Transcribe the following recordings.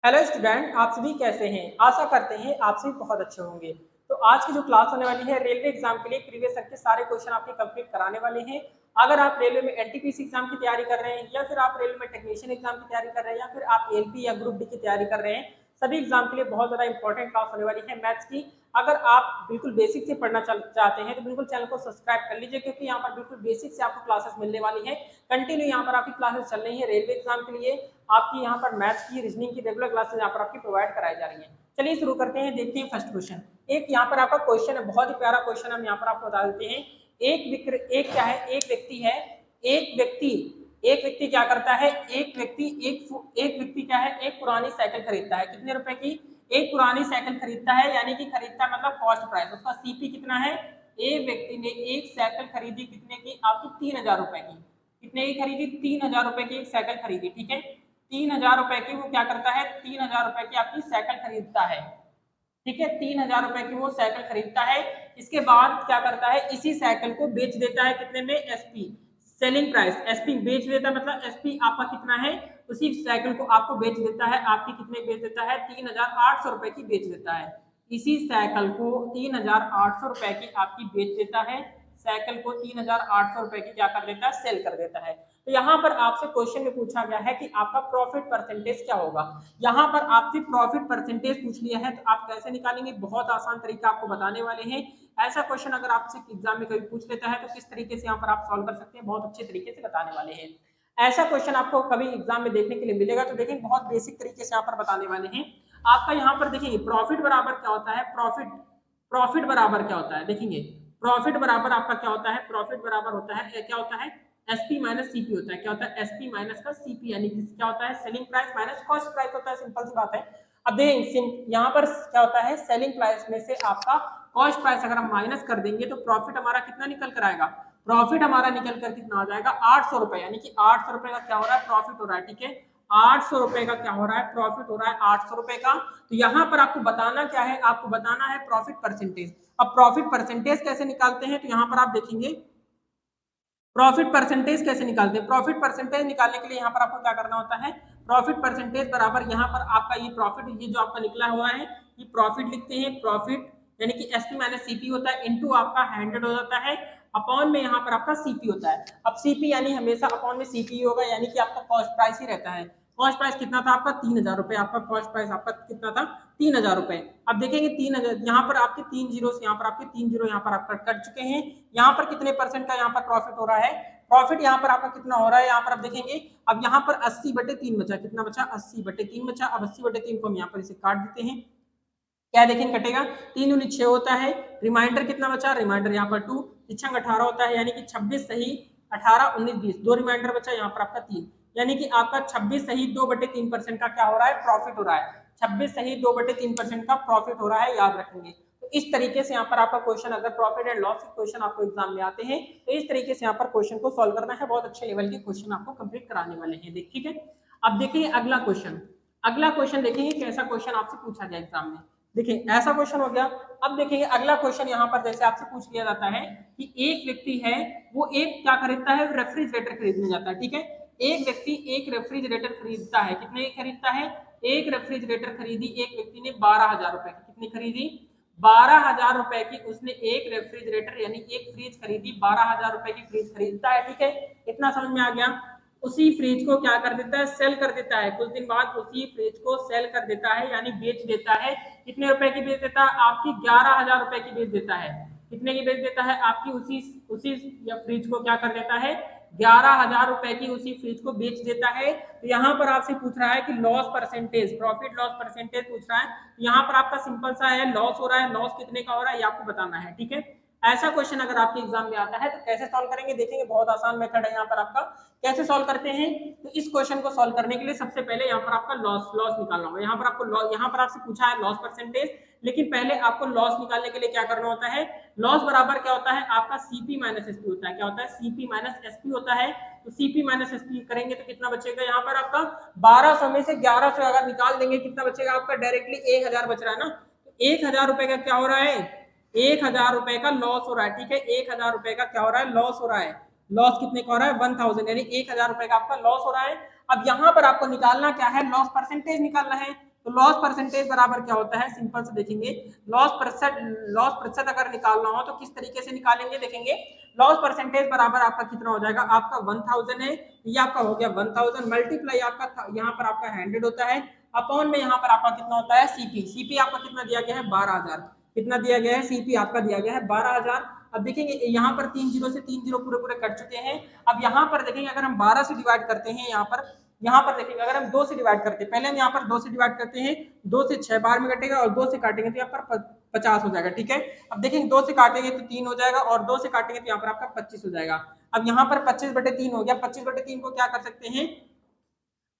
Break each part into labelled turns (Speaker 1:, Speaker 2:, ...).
Speaker 1: Hello student, आप सभी कैसे हैं। आशा करते हैं आप सभी बहुत अच्छे होंगे। तो आज की जो क्लास होने वाली है रेलवे एग्जाम के लिए प्रीवियस ईयर के सारे क्वेश्चन आपके कंप्लीट कराने वाले हैं। अगर आप रेलवे में एनटीपीसी एग्जाम की तैयारी कर रहे हैं या फिर आप रेलवे में टेक्नीशियन एग्जाम की तैयारी कर रहे हैं या फिर आप एलपी या ग्रुप डी की तैयारी कर रहे हैं, सभी एग्जाम के लिए बहुत ज्यादा इंपॉर्टेंट क्लास होने वाली है मैथ्स की। अगर आप बिल्कुल बेसिक से पढ़ना चाहते हैं तो बिल्कुल चैनल को सब्सक्राइब कर लीजिए, क्योंकि यहाँ पर बिल्कुल बेसिक से आपको क्लासेस मिलने वाली है। कंटिन्यू यहाँ पर आपकी क्लासेस चल रही है रेलवे एग्जाम के लिए। आपकी यहाँ पर मैथ्स की, रीजनिंग की रेगुलर क्लासेस यहाँ पर आपकी प्रोवाइड कराई जा रही है। चलिए शुरू करते हैं, देखते हैं फर्स्ट क्वेश्चन। एक यहाँ पर आपका क्वेश्चन है, बहुत ही प्यारा क्वेश्चन हम यहाँ पर आपको बता देते हैं। एक क्या है, एक व्यक्ति है, एक व्यक्ति क्या करता है, एक व्यक्ति क्या है, एक पुरानी साइकिल खरीदता है। कितने रुपए की? एक पुरानी साइकिल खरीदता है, यानी कि खरीदता मतलब कॉस्ट प्राइस, उसका सीपी कितना है। एक व्यक्ति ने एक साइकिल खरीदी, कितने की? आपकी 3000 रुपए की। कितने की खरीदी? 3000 रुपए की एक साइकिल खरीदी, ठीक है। 3000 रुपए की वो क्या करता है, 3000 रुपए की आपकी साइकिल खरीदता है, ठीक है। 3000 रुपए की वो साइकिल खरीदता है। इसके बाद क्या करता है, इसी साइकिल को बेच देता है। कितने में? SP, selling price. एसपी बेच देता है, मतलब एसपी आपका कितना है, उसी साइकिल को आपको बेच देता है। आपकी कितने बेच देता है? 3800 रुपए की बेच देता है। इसी साइकिल को 3800 रुपए की आपकी बेच देता है। साइकिल को 3800 रुपए की क्या कर देता है? सेल कर देता है। तो यहाँ पर आपसे क्वेश्चन में पूछा गया है कि आपका प्रॉफिट परसेंटेज क्या होगा। यहाँ पर आपसे प्रॉफिट परसेंटेज पूछ लिया है, तो आप कैसे निकालेंगे? बहुत आसान तरीका आपको बताने वाले हैं। ऐसा क्वेश्चन अगर आपसे एग्जाम में कभी पूछ लेता है तो किस तरीके से यहाँ पर आप सॉल्व कर सकते हैं, बहुत अच्छे तरीके से बताने वाले हैं। ऐसा क्वेश्चन आपको कभी एग्जाम में देखने के लिए मिलेगा तो देखेंगे बहुत बेसिक तरीके से यहाँ पर बताने वाले हैं। आपका यहाँ पर देखेंगे प्रॉफिट बराबर क्या होता है, प्रॉफिट बराबर क्या होता है, देखेंगे प्रॉफिट बराबर आपका क्या होता है। प्रॉफिट बराबर होता है, क्या होता है, एसपी माइनस सीपी होता है। क्या होता है? एसपी माइनस का सीपी, यानी कि क्या होता है, selling price minus cost price होता है। सिंपल सी बात है। अब देखें यहाँ पर क्या होता है, सेलिंग प्राइस में से आपका कॉस्ट प्राइस अगर हम माइनस कर देंगे तो प्रॉफिट हमारा कितना निकल कर आएगा? प्रॉफिट हमारा निकल कर कितना आ जाएगा? 800 रुपए, यानी कि 800 रुपए का क्या हो रहा है, प्रॉफिट हो रहा है, ठीक है। 800 रुपए का क्या हो रहा है, प्रॉफिट हो रहा है 800 रुपए का। तो यहाँ पर आपको बताना क्या है, आपको बताना है प्रॉफिट परसेंटेज। अब प्रॉफिट परसेंटेज कैसे निकालते हैं, तो यहाँ पर आप देखेंगे प्रॉफिट परसेंटेज कैसे निकालते हैं। प्रॉफिट परसेंटेज निकालने के लिए यहाँ पर आपको क्या करना होता है, प्रॉफिट परसेंटेज बराबर यहाँ पर आपका ये प्रॉफिट, ये जो आपका निकला हुआ है ये प्रॉफिट लिखते हैं। प्रॉफिट यानी कि एसपी माइनस सीपी होता है, इनटू आपका 100 हो जाता है, अपॉन में यहाँ पर आपका सीपी होता है। अब सीपी यानी हमेशा अपॉन में सीपी होगा, यानी कि आपका कॉस्ट प्राइस ही रहता है। कॉस्ट प्राइस कितना था आपका? 3000 रुपए। आपका कॉस्ट प्राइस आपका कितना था? 3000 रुपए। अब देखेंगे 3000, यहाँ पर आपके 3 जीरो, यहाँ पर आपके 3 जीरो यहाँ पर आप कट चुके हैं। यहाँ पर कितने परसेंट का यहाँ पर प्रॉफिट हो रहा है? प्रॉफिट यहाँ पर आपका कितना हो रहा है, यहाँ पर आप देखेंगे। अब यहाँ पर 80/3 बचा, कितना बचा? 80/3 बचा। अब 80/3 को हम यहाँ पर इसे काट देते हैं, क्या देखेंगे कटेगा? 3 दूनी 6 होता है। रिमाइंडर कितना बचा? रिमाइंडर यहाँ पर 2, 6 18 होता है, यानी कि 26 सही 18 19 20, 2 रिमाइंडर बचा यहाँ पर आपका 3, यानी कि आपका 26 सही 2/3% का क्या हो रहा है, प्रॉफिट हो रहा है। 26 सही 2/3% का प्रॉफिट हो रहा है, याद रखेंगे। तो इस तरीके से यहाँ पर आपका क्वेश्चन, अगर प्रॉफिट एंड लॉस के क्वेश्चन आपको एग्जाम में आते हैं तो इस तरीके से यहाँ पर क्वेश्चन को सॉल्व करना है। बहुत अच्छे लेवल के क्वेश्चन आपको कंप्लीट कराने वाले हैं, ठीक है। अब देखिए अगला क्वेश्चन, अगला क्वेश्चन देखेंगे कैसा क्वेश्चन आपसे पूछा जाए एग्जाम में। देखिए ऐसा क्वेश्चन हो गया। अब देखिए अगला क्वेश्चन यहाँ पर जैसे आपसे पूछ लिया जाता है कि एक व्यक्ति है, वो एक क्या खरीदता है, रेफ्रिजरेटर खरीदने जाता है, ठीक है। एक व्यक्ति एक रेफ्रिजरेटर खरीदता है, कितने खरीदता है? एक रेफ्रिजरेटर खरीदी एक व्यक्ति ने 12,000 रुपए की। कितनी खरीदी? 12,000 रुपए की उसने एक रेफ्रिजरेटर यानी एक फ्रिज खरीदी। 12,000 रुपए की फ्रिज खरीदता है, ठीक है। इतना समझ में आ गया। उसी फ्रिज को क्या कर देता है, सेल कर देता है। कुछ दिन बाद उसी फ्रिज को सेल कर देता है, यानी बेच देता है। कितने रुपए की बेच देता है? आपकी 11,000 रुपए की बेच देता है। कितने की बेच देता है? आपकी उसी उसी फ्रिज को क्या कर देता है, 11,000 रुपए की उसी फ्रिज को बेच देता है। तो यहाँ पर आपसे पूछ रहा है कि loss percentage, profit loss percentage पूछ रहा है। यहाँ पर आपका सिंपल सा है, लॉस हो रहा है, लॉस कितने का हो रहा है ये आपको बताना है, ठीक है। ऐसा क्वेश्चन अगर आपके एग्जाम में आता है तो कैसे सॉल्व करेंगे, देखेंगे बहुत आसान मेथड है यहाँ पर आपका। कैसे सॉल्व करते हैं, तो इस क्वेश्चन को सॉल्व करने के लिए सबसे पहले यहाँ पर आपका लॉस निकालना होगा। यहाँ पर आपको यहाँ पर आपसे पूछा है लॉस परसेंटेज, लेकिन पहले आपको लॉस निकालने के लिए क्या करना होता है, लॉस बराबर क्या होता है आपका सीपी माइनस एसपी होता है। क्या होता है? सीपी माइनस एसपी होता है। तो सीपी माइनस एसपी करेंगे तो कितना बचेगा, यहाँ पर आपका 1200 में से 1100 अगर निकाल देंगे कितना बचेगा आपका, डायरेक्टली 1000 बच रहा है ना। तो 1000 रुपए का क्या हो रहा है, 1000 रुपए का लॉस हो रहा है, ठीक है। 1000 रुपए का क्या हो रहा है, लॉस हो रहा है। लॉस कितने का हो रहा है, 1000, यानी 1000 रुपए का आपका लॉस हो रहा है। अब यहाँ पर आपको निकालना क्या है, लॉस परसेंटेज निकालना है। तो लॉस परसेंटेज बराबर क्या होता है, सिंपल से देखेंगे, लॉस प्रतिशत अगर निकालना हो तो किस तरीके से निकालेंगे, देखेंगे लॉस परसेंटेज बराबर आपका कितना हो जाएगा, आपका 1000 है, ये आपका हो गया 1000 मल्टीप्लाई आपका यहाँ पर आपका 100 होता है, अपॉन में यहाँ पर आपका कितना होता है सीपी आपका कितना दिया गया है 12000, कितना दिया गया है सीपी आपका दिया गया है 12000। अब देखेंगे यहाँ पर 3 जीरो से 3 जीरो पूरे पूरे कट चुके हैं। अब यहाँ पर देखेंगे अगर हम 12 से डिवाइड करते हैं, यहाँ पर देखेंगे अगर हम 2 से डिवाइड करते हैं, पहले हम यहाँ पर 2 से डिवाइड करते हैं, 2 से 6 बार में कटेगा और 2 से काटेंगे तो यहाँ पर 50 हो जाएगा, ठीक है। अब देखेंगे 2 से काटेंगे तो 3 हो जाएगा और 2 से काटेंगे तो यहाँ पर आपका 25 हो जाएगा। अब यहाँ पर 25/3 हो गया, 25/3 को क्या कर सकते हैं,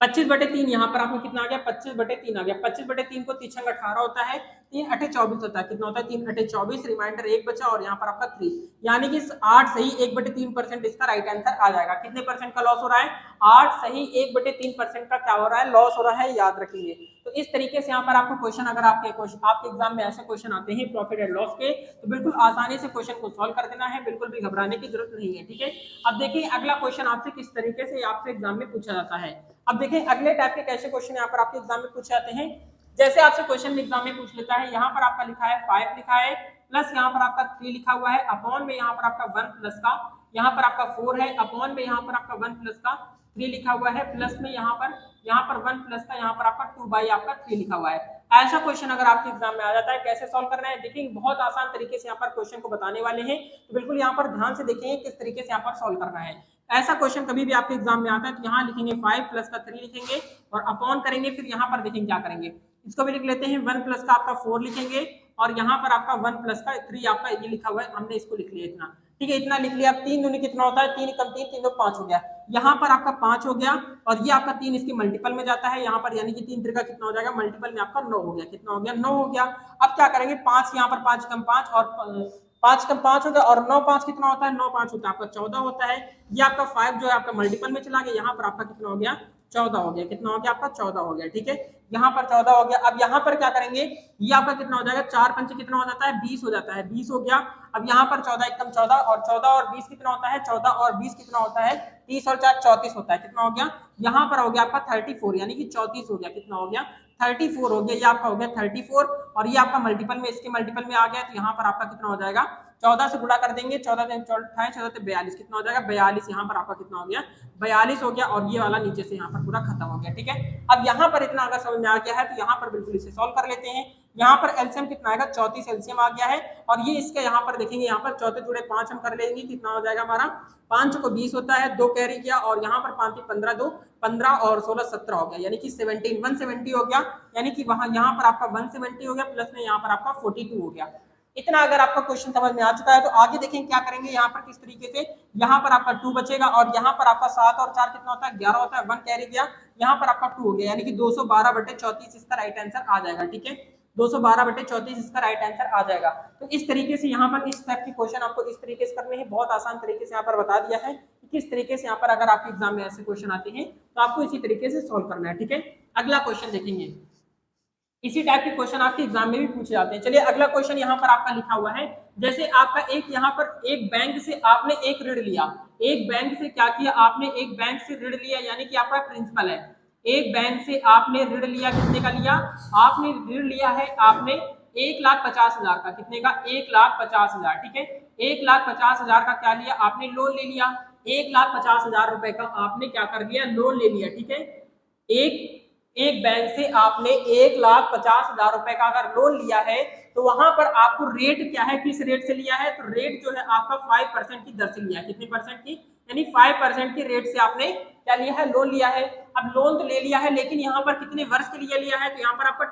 Speaker 1: 25/3 यहाँ पर आपको कितना आ गया 25/3 आ गया, 25/3 को 3 18 होता है, 3 8 24 होता है, कितना होता है 3 8 24, रिमाइंडर 1 बचा और यहाँ पर आपका 3, यानी कि 8 सही 1/3% इसका राइट आंसर आ जाएगा। कितने परसेंट का लॉस हो रहा है, 8 सही 1/3% का क्या हो रहा है, लॉस हो रहा है, याद रखिए। तो इस तरीके से यहाँ पर आपको क्वेश्चन, अगर आपके एग्जाम में ऐसे क्वेश्चन आते हैं प्रॉफिट एंड लॉस के, तो बिल्कुल आसानी से क्वेश्चन को सॉल्व कर देना है, बिल्कुल भी घबराने की जरूरत नहीं है, ठीक है। अब देखिए अगला क्वेश्चन आपसे किस तरीके से आपसे एग्जाम में पूछा जाता है। अब देखें अगले टाइप के कैसे क्वेश्चन यहाँ पर आपके एग्जाम में पूछे जाते हैं। जैसे आपसे क्वेश्चन एग्जाम में पूछ लेता है, यहाँ पर आपका लिखा है 5 लिखा है, प्लस यहाँ पर आपका 3 लिखा हुआ है, अपॉन में यहाँ पर आपका 1 प्लस का, यहाँ पर आपका 4 है, अपॉन में यहाँ पर आपका 1 प्लस का 3 लिखा हुआ है, प्लस में यहाँ पर 1 प्लस का यहाँ पर आपका 2 बाई आपका 3 लिखा हुआ है। ऐसा क्वेश्चन अगर आपके एग्जाम में आ जाता है, कैसे सॉल्व करना है, देखिए बहुत आसान तरीके से यहाँ पर क्वेश्चन को बताने वाले हैं, तो बिल्कुल यहाँ पर ध्यान से देखेंगे किस तरीके से यहाँ पर सॉल्व करना है। ऐसा क्वेश्चन कभी भी आपके एग्जाम में आता है तो यहाँ लिखेंगे 5 प्लस का 3 लिखेंगे और अपॉन करेंगे, फिर यहाँ पर देखेंगे क्या करेंगे, इसको भी लिख लेते हैं, 1 प्लस का आपका 4 लिखेंगे और यहाँ पर आपका 1 प्लस का 3 आपका ये लिखा हुआ है, हमने इसको लिख लिया इतना, ठीक है, इतना लिख लिया। अब 3 दूनी कितना होता है, 3 कम 3 3 2 5 हो गया, यहाँ पर आपका 5 हो गया और ये आपका 3 इसके मल्टीपल में जाता है यहाँ पर, यानी कि 3 का कितना हो जाएगा, मल्टीपल में आपका 9 हो गया, कितना हो गया 9 हो गया। अब क्या करेंगे 5 यहाँ पर 5 कम 5 और 5 कम 5 हो गया और 9 5 कितना होता है, 9 5 होता है आपका 14 होता है। ये आपका 5 जो है आपका मल्टीपल में चला गया, यहाँ पर आपका कितना हो गया 14 हो गया, कितना हो गया आपका 14 हो गया, ठीक है, यहाँ पर 14 हो गया। अब यहाँ पर क्या करेंगे, ये आपका कितना हो जाएगा, 4 पंचे कितना हो जाता है 20 हो जाता है, 20 हो गया। अब यहाँ पर 14 एकदम 14 और 14 और 20 कितना होता है, 14 और 20 कितना होता है 30 और 4 34 होता है, कितना हो गया, यहाँ पर हो गया आपका 34, यानी कि 34 हो गया, कितना हो गया 34 हो गया, ये आपका हो गया 34 और ये आपका मल्टीपल में इसके मल्टीपल में आ गया, तो यहाँ पर आपका कितना हो जाएगा 14 से गुणा कर देंगे, 14 से 14 से 42, कितना हो जाएगा 42, यहाँ पर आपका कितना हो गया 42 हो गया और ये वाला नीचे से यहाँ पर पूरा खत्म हो गया, ठीक है। अब यहाँ पर इतना अगर समझ में आ गया है तो यहाँ पर बिल्कुल इसे सॉल्व कर लेते हैं। यहाँ पर एलसीएम कितना आएगा 34 एलसीएम आ गया है और ये इसके यहाँ पर देखेंगे, यहाँ पर 14 जुड़े 5 हम कर लेंगे, कितना हो जाएगा हमारा 5 को 20 होता है, 2 कैरी किया और यहाँ पर 5 15 2 15 और 16 17 हो गया, यानी कि 17 170 हो गया, यानी कि वहां यहाँ पर आपका 170 हो गया, प्लस में यहाँ पर आपका 42 हो गया। इतना अगर आपका क्वेश्चन समझ में आ चुका है तो आगे देखें क्या करेंगे, यहाँ पर किस तरीके से, यहाँ पर आपका 2 बचेगा और यहाँ पर आपका 7 और 4 कितना होता है 11 होता है, 1 कैरी गया, यहाँ पर आपका 2 हो गया, यानी कि 212/34 इसका राइट आंसर आ जाएगा, ठीक है, 212/34 इसका राइट आंसर आ जाएगा। तो इस तरीके से यहाँ पर इस टाइप के क्वेश्चन आपको इस तरीके से करने हैं, बहुत आसान तरीके से यहाँ पर बता दिया है कि किस तरीके से यहाँ पर अगर आपके एग्जाम में ऐसे क्वेश्चन आते हैं तो आपको इसी तरीके से सॉल्व करना है, ठीक है। अगला क्वेश्चन देखेंगे, इसी टाइप के क्वेश्चन आपके एग्जाम में भी पूछे जाते हैं। चलिए अगला क्वेश्चन यहाँ पर आपका लिखा हुआ है, जैसे आपका एक यहाँ पर एक बैंक से आपने एक ऋण लिया, एक बैंक से क्या किया आपने, एक बैंक से ऋण लिया, यानी कि आपका प्रिंसिपल है, एक बैंक से आपने ऋण लिया, कितने का लिया, आपने ऋण लिया है आपने 1,50,000 का, कितने का 1,50,000, ठीक है, 1,50,000 का क्या लिया आपने, लोन ले लिया, 1,50,000 रुपए का आपने क्या कर लिया, लोन ले लिया, ठीक है। एक बैंक से आपने 1,50,000 रुपए का अगर लोन लिया है तो वहां पर आपको रेट क्या है, किस रेट से लिया है, तो रेट जो है आपका 5% की दर से लिया है, कितने परसेंट की, यानी 5% की रेट से आपने क्या लिया है, लोन लिया है। अब लोन तो ले लिया है लेकिन यहाँ पर कितने वर्ष के लिए लिया है, तो यहाँ पर आपका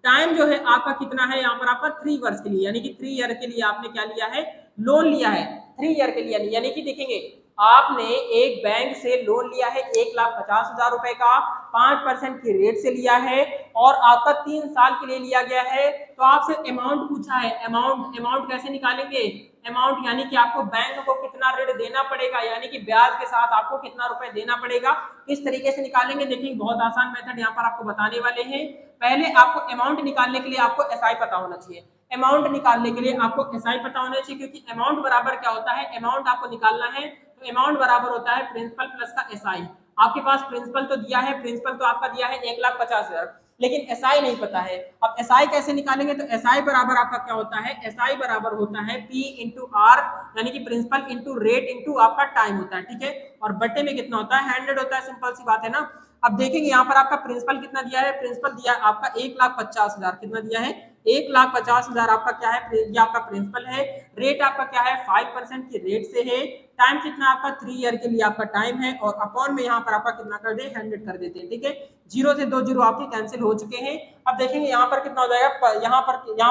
Speaker 1: टाइम जो है आपका कितना है, यहाँ पर आपका 3 वर्ष के लिए, यानी कि 3 ईयर के लिए आपने क्या लिया है, लोन लिया है, 3 ईयर के लिए, यानी कि देखेंगे आपने एक बैंक से लोन लिया है 1,50,000 रुपए का, 5% की रेट से लिया है और आपका 3 साल के लिए लिया गया है। तो आपसे अमाउंट पूछा है, अमाउंट कैसे निकालेंगे, अमाउंट यानी कि आपको बैंक को कितना ऋण देना पड़ेगा, यानी कि ब्याज के साथ आपको कितना रुपए देना पड़ेगा, किस तरीके से निकालेंगे, देखिए बहुत आसान मेथड यहाँ पर आपको बताने वाले हैं। पहले आपको अमाउंट निकालने के लिए आपको एसआई पता होना चाहिए, अमाउंट निकालने के लिए आपको एसआई पता होना चाहिए, क्योंकि अमाउंट बराबर क्या होता है, अमाउंट आपको निकालना है तो अमाउंट बराबर होता है प्रिंसिपल प्लस का एसआई। आपके पास प्रिंसिपल तो दिया है, प्रिंसिपल तो आपका दिया है 1,50,000, लेकिन एसआई नहीं पता है। अब एसआई कैसे निकालेंगे, तो एसआई बराबर आपका क्या होता है, एसआई बराबर होता है पी इंटू आर, यानी कि प्रिंसिपल इंटू रेट इंटू आपका टाइम होता है, ठीक है। और बट्टे में कितना होता है, 100 होता है, सिंपल सी बात है ना। अब देखेंगे यहाँ पर आपका प्रिंसिपल कितना दिया है, प्रिंसिपल दिया है आपका 1,50,000, कितना दिया है, 1,50,000 आपका क्या है, ये आपका प्रिंसिपल है। रेट आपका क्या है, 5% की रेट से है। टाइम कितना आपका 3 ईयर के लिए आपका टाइम है, और अपॉन में यहाँ पर आपका कितना कर दे, 100 कर देते हैं, ठीक है। जीरो से 2 जीरो आपके कैंसिल हो चुके हैं। अब देखेंगे यहाँ पर कितना हो जाएगा, यहाँ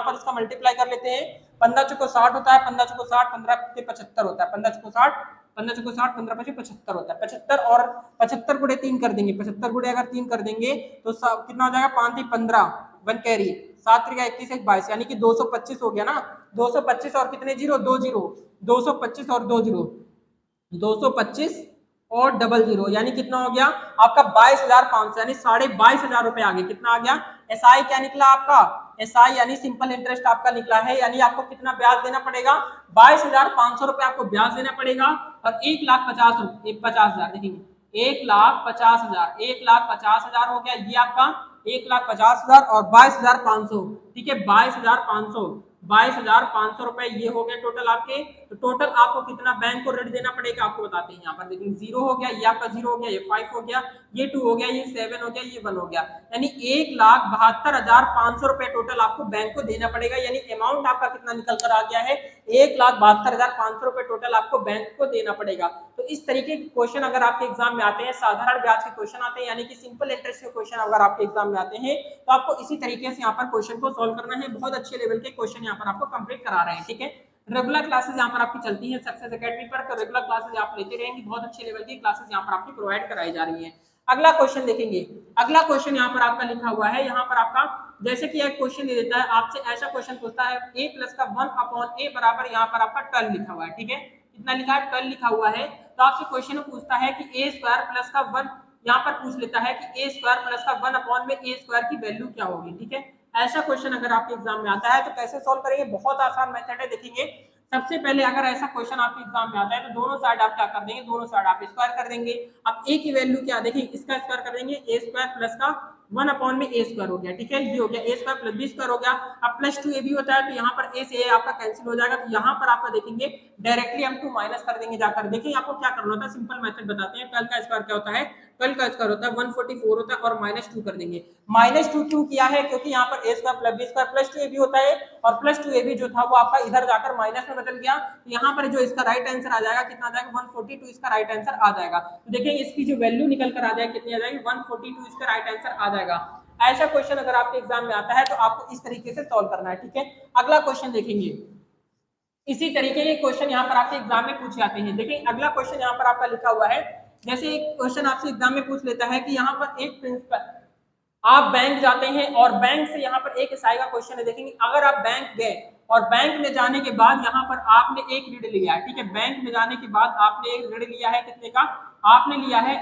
Speaker 1: पर इसका मल्टीप्लाई कर लेते हैं। 15 चौको 60 होता है, 15 चौको 60, 15 के 75 होता है, 15 चौको 60, 15 चौको 60, 15 पचे 75 होता है, 75 और 75 गुड़े 3 कर देंगे, 75 गुड़े अगर 3 कर देंगे तो कितना हो जाएगा, 5 3 15, 1 कैरी, 7 3 21 1 22, यानी कि 225 हो गया ना। 225 और कितने जीरो, 2 जीरो, 225 और 2 जीरो, 225 और डबल जीरो, यानी कितना हो गया आपका 22,500, यानी 22,500 रुपए आ गए। कितना आ गया, एसआई क्या निकला आपका, एसआई यानी सिंपल इंटरेस्ट आपका निकला है, यानी आपको कितना ब्याज देना पड़ेगा, 22,500 रुपए आपको ब्याज देना पड़ेगा। और 1,50,000 देखेंगे, 1,50,000, 1,50,000 हो गया ये आपका, 1,50,000 और 22,500, ठीक है, 22,500, 22,500 रुपए ये हो गए टोटल आपके। तो टोटल आपको कितना बैंक को ऋण देना पड़ेगा, आपको बताते हैं। यहाँ पर देखिए 0 हो गया, ये आपका 0 हो गया, ये 5 हो गया, ये 2 हो गया, ये 7 हो गया, ये 1 हो गया, यानी 1,72,500 रुपए टोटल आपको बैंक को देना पड़ेगा। यानी अमाउंट आपका कितना निकल कर आ गया है, 1,72,500 रुपए टोटल आपको बैंक को देना पड़ेगा। तो इस तरीके के क्वेश्चन अगर आपके एग्जाम में आते हैं, साधारण ब्याज के क्वेश्चन आते हैं, यानी कि सिंपल इंटरेस्ट के क्वेश्चन अगर आपके एग्जाम में आते हैं, तो आपको इसी तरीके से यहाँ पर क्वेश्चन को सॉल्व करना है। बहुत अच्छे लेवल के क्वेश्चन यहाँ पर आपको कंप्लीट करा रहे हैं, ठीक है। रेगुलर क्लासेस यहाँ पर आपकी चलती है सक्सेस एकेडमी पर, तो रेगुलर क्लासेस आप लेते रहेंगे, बहुत अच्छे लेवल की क्लासेस यहाँ पर आपकी प्रोवाइड कराई जा रही है। अगला क्वेश्चन देखेंगे, अगला क्वेश्चन यहाँ पर आपका लिखा हुआ है, यहाँ पर आपका जैसे कि एक क्वेश्चन दे देता है आपसे, ऐसा क्वेश्चन पूछता है a प्लस का 1/a बराबर यहाँ पर आपका 12 लिखा हुआ है, ठीक है, कितना लिखा है, 12 लिखा हुआ है। तो आपसे क्वेश्चन में पूछता है कि a स्क्वायर प्लस का 1, यहाँ पर पूछ लेता है कि a स्क्वायर प्लस का 1 में a स्क्वायर की वैल्यू क्या होगी, ठीक है। ऐसा क्वेश्चन अगर आपके एग्जाम में आता है तो कैसे सॉल्व करेंगे, बहुत आसान मेथड है। देखेंगे सबसे पहले अगर ऐसा क्वेश्चन आपके एग्जाम में आता है तो दोनों साइड आप क्या कर देंगे, दोनों साइड आप स्क्वायर कर देंगे। अब a की वैल्यू क्या, देखिए इसका स्क्वायर कर देंगे, a स्क्वायर प्लस का 1 में a स्क्वायर हो गया, ठीक है, ये हो गया a square plus b square हो गया। अब प्लस 2a भी होता है, तो यहाँ पर a से a आपका कैंसिल हो जाएगा, तो यहाँ पर आपका देखेंगे डायरेक्टली हम 2 माइनस कर देंगे जाकर। देखिए आपको क्या करना होता है, सिंपल मेथड बताते हैं। 12 का स्क्वायर क्या होता है, 12 का स्क्वायर होता है 144 होता है, और -2 कर देंगे। -2 क्यों किया है, क्योंकि यहाँ पर a square plus b square plus 2ab होता है, और प्लस 2ab जो था वो आपका इधर जाकर माइनस में बदल गया। तो यहाँ पर जो इसका राइट आंसर आ जाएगा, कितना आ जाएगा, 142 इसका राइट आंसर आ जाएगा। तो देखिए इसकी जो वैल्यू निकल कर आ जाएगी, कितनी आ जाएगी, 142 इसका राइट आंसर आ जाएगा। ऐसा क्वेश्चन अगर आपके एग्जाम में आता है तो आपको इस तरीके से सॉल्व करना है, ठीक है। अगला क्वेश्चन देखेंगे, इसी तरीके के क्वेश्चन यहाँ पर आपके एग्जाम में पूछे जाते हैं। देखिए अगला क्वेश्चन यहाँ पर आपका लिखा हुआ है, जैसे एक क्वेश्चन आपसे एग्जाम में पूछ लेता है कि यहाँ पर एक प्रिंसिपल, आप बैंक जाते हैं और बैंक से यहाँ पर एक एसआई का क्वेश्चन है। देखेंगे अगर आप बैंक गए और बैंक में जाने के बाद यहाँ पर आपने एक ऋण लिया है, ठीक है, बैंक में जाने के बाद आपने एक ऋण लिया है, कितने का आपने लिया है,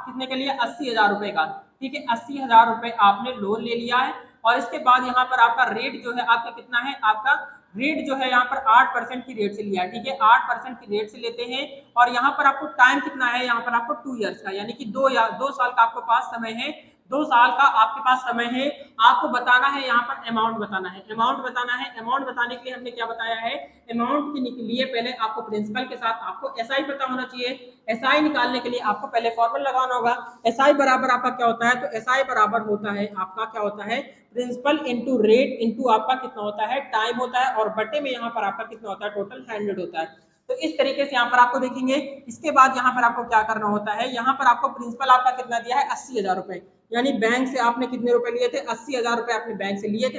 Speaker 1: कितने के लिए, 80,000 रुपए का, ठीक है, 80,000 रुपए आपने लोन ले लिया है। और इसके बाद यहाँ पर आपका रेट जो है आपका कितना है, आपका रेट जो है यहाँ पर 8% की रेट से लिया है, ठीक है, 8% की रेट से लेते हैं। और यहाँ पर आपको टाइम कितना है, यहाँ पर आपको 2 इयर्स का, यानी कि 2 साल का आपके पास समय है, 2 साल का आपके पास समय है। आपको बताना है यहाँ पर अमाउंट बताना है, अमाउंट बताना है। अमाउंट बताने के लिए हमने क्या बताया है, अमाउंट के लिए पहले आपको प्रिंसिपल के साथ आपको एसआई पता होना चाहिए। एसआई निकालने के लिए आपको पहले फॉर्मूला लगाना होगा। एसआई बराबर आपका क्या होता है, तो एसआई बराबर होता है आपका क्या होता है, प्रिंसिपल इंटू रेट इंटू आपका कितना होता है, टाइम होता है, और बटे में यहाँ पर आपका कितना होता है, टोटल 100 होता है। तो इस तरीके से यहाँ पर आपको देखेंगे। इसके बाद यहाँ पर आपको क्या करना होता है, यहाँ पर आपको प्रिंसिपल आपका कितना दिया है, 80,000 रुपए, यानी बैंक से आपने कितने रुपए लिए थे, 80,000 रुपए आपने बैंक से लिए थे,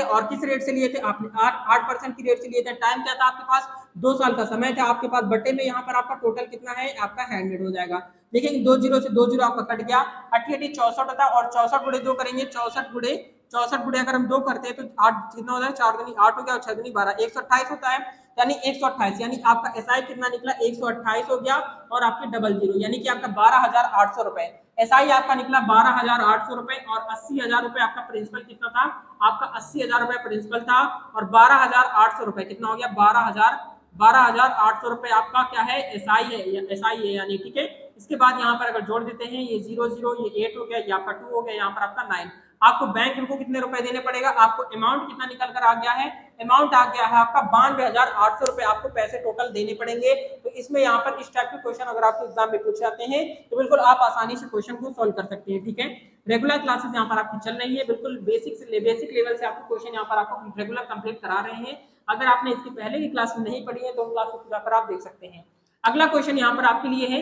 Speaker 1: और किस रेट से लिए थे, आपने 8% की रेट से लिए थे। टाइम क्या था आपके पास, 2 साल का समय था आपके पास। बटे में यहाँ पर आपका टोटल कितना है, आपका 100 हो जाएगा। देखिए 2 जीरो से 2 जीरो आपका कट गया, 88 64 होता है, और 64 गुड़े 2 करेंगे, 64 गुड़े अगर हम 2 करते हैं तो 8 कितना होता है, 4 दूनी 8 हो गया, और 6 दूनी 12, 128 होता है, यानी 128, यानी आपका एसआई कितना निकला, 128 हो गया, और आपके डबल जीरो, यानी कि आपका 12,800 रुपए एसआई आपका निकला, 12,800 रुपए, और 80,000 रुपए आपका प्रिंसिपल कितना था, आपका 80,000 रुपए प्रिंसिपल था, और 12,800 रुपए कितना हो गया, 12,800 रुपए आपका क्या है, एसआई है, यानी ठीक है। इसके बाद यहाँ पर अगर जोड़ देते हैं, ये 0 0 ये 8 हो गया, ये आपका 2 हो गया, यहाँ पर आपका 9। आपको बैंक इनको कितने रुपए देने पड़ेगा, आपको अमाउंट कितना निकल कर आ गया है, अमाउंट आ गया है आपका 92,800 रुपए आपको पैसे टोटल देने पड़ेंगे। तो इसमें यहाँ पर इस टाइप के क्वेश्चन अगर आपके एग्जाम में पूछे जाते हैं तो बिल्कुल आप आसानी से क्वेश्चन को सोल्व कर सकते हैं। ठीक है, रेगुलर क्लासेस यहाँ पर आपकी चल रही है, बिल्कुल बेसिक लेवल से आपको क्वेश्चन यहाँ पर आपको रेगुलर कंप्लीट करा रहे हैं। अगर आपने इसकी पहले की क्लास में नहीं पढ़ी है तो उन क्लास को जाकर आप देख सकते हैं। अगला क्वेश्चन यहाँ पर आपके लिए है,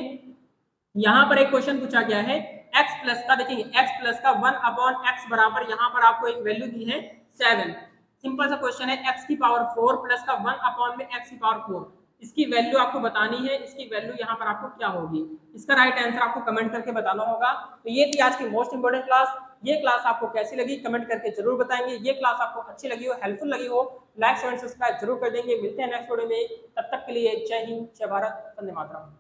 Speaker 1: यहाँ पर एक क्वेश्चन पूछा गया है x प्लस का, देखिए x प्लस का 1/x बराबर यहाँ पर आपको एक वैल्यू दी है 7। सिंपल सा क्वेश्चन है, x की पावर 4 प्लस का 1/x की पावर 4, इसकी वैल्यू आपको बतानी है, इसकी वैल्यू यहाँ पर आपको क्या होगी, इसका राइट आंसर आपको कमेंट करके बताना होगा। तो ये थी आज की मोस्ट इंपोर्टेंट क्लास। ये क्लास आपको कैसी लगी कमेंट करके जरूर बताएंगे। ये क्लास आपको अच्छी लगी हो, हेल्पफुल लगी हो, लाइक शेयर सब्सक्राइब जरूर कर देंगे। मिलते हैं नेक्स्ट वीडियो में, तब तक के लिए जय हिंद, जय भारत, वंदे मातरम।